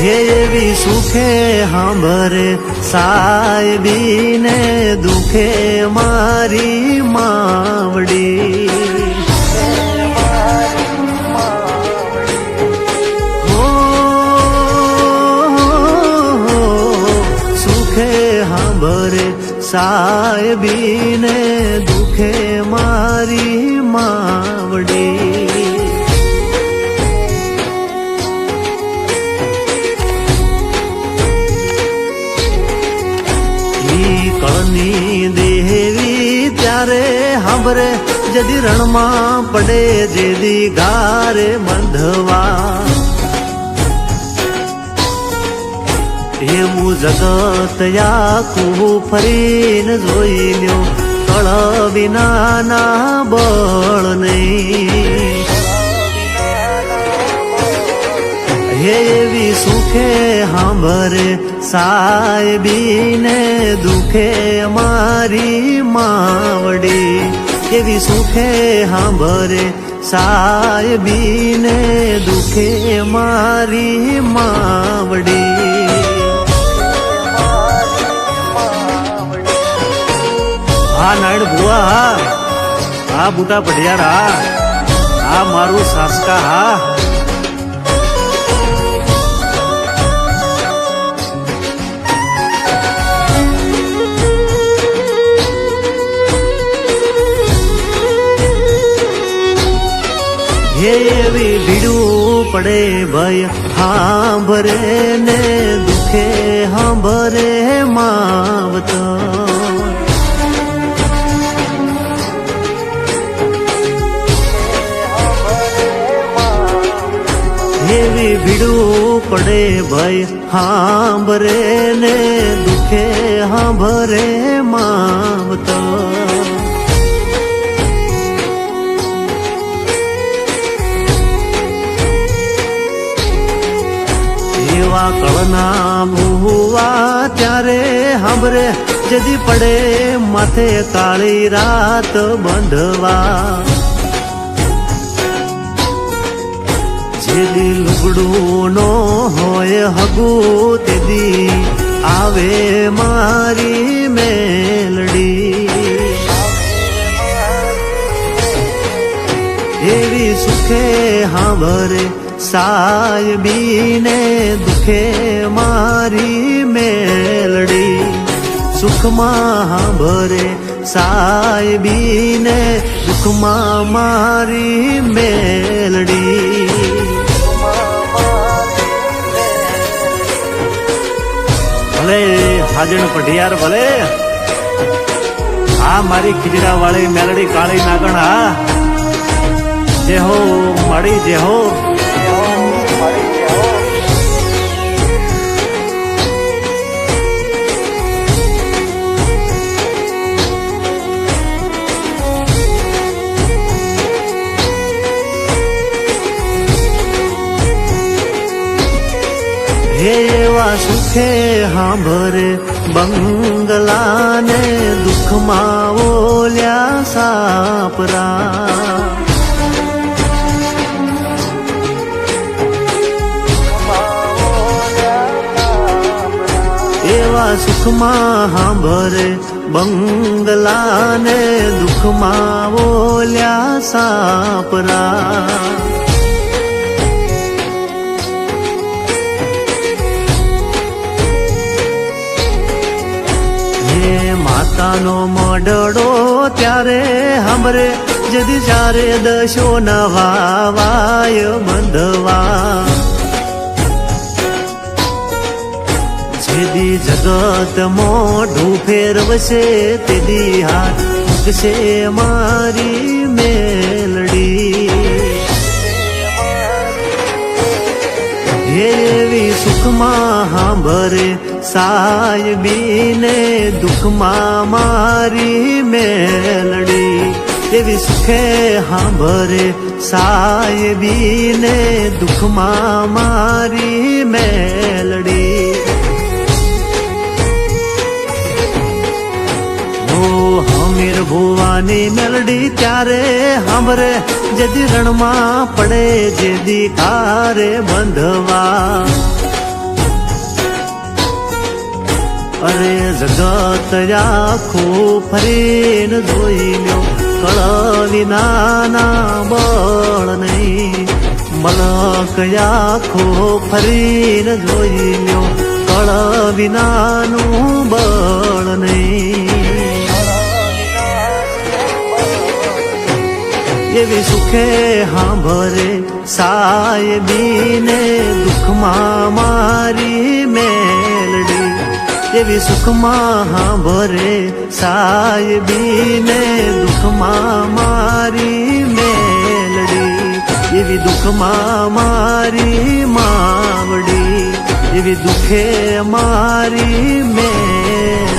હે એવી સુખે હાંભરે સાહેબીને દુખે મારી માવડી હાંભરે સાહેબીને દુખે મારી માવડી કળની દેવી ત્યારે હાંભરે જદી રણમાં પડે જેદી ગારે બંધવા એવું જગત આખું ફરીને જોઈ લ્યો કળ વિનાના બળ નહીં હે એવી સુખે હાંભરે સાહેબીને દુખે મારી માવડી એવી સુખે હાંભરે સાહેબીને દુખે મારી માવડી હા નાયણ ભુવા હા બુટા પઢિયાર હા મારું સાસકા હા એવી ભીડું પડે ભય હાંભરે ને દુખે હાંભરે માવતર એવી ભીડું પડે ભય હાંભરે ને દુખે હાંભરે માવતર એવા કળના ભુવા ત્યારે હાંભરે જદી પડે માથે કાળી રાત બંધવા જેદી લુગડું નો હોય હગું તેદી આવે મારી મેલડી એવી સુખે હાંભરે સાહેબીને દુખે મારી મેલડી સુખમાં હાંભરે સાહેબીને દુખમાં મારી મેલડી ભલે હાજણ પઢિયાર ભલે આ મારી ખીજડા વાળી મેલડી કાળી નાગણ હા જે હો મળી જે હો એવા સુખે હાંભરે બંગલાને દુઃખમાં ઓલ્યા સાપરા એવા સુખમાં હાંભરે બંગલાને દુઃખમાં ઓલ્યા સાપરા માતાનો મડડો ત્યારે હાંભરે જદી ચારે દશો નવાવાય બંધવા જેદી જગત મોઢું ફેરવશે તેદી હાથ મૂકશે મારી મેલડી એવી સુખમાં હાંભરે સાહેબીને દુઃખમાં મારી મેલડી એવી સુખે હાંભરે સાહેબીને દુઃખમાં મારી મેલડી હમીર ભુવાની મેલડી ત્યારે હાંભરે જેદી રણમાં પડે જેદી કારે બંધવા અરે જગત આખું ફરીને જોઈ લ્યો કળ વિનાના બળ નહીં મલક આખો ફરીને જોઈ લ્યો કળ વિનાનું બળ નહીં એવી સુખે હાંભરે સાહેબીને દુઃખમાં મારી મેલડી એવી સુખમાં હાંભરે સાહેબીને દુઃખમાં મારી મેલડી એવી દુઃખમાં મારી માવડી એવી દુઃખે મારી મેલડી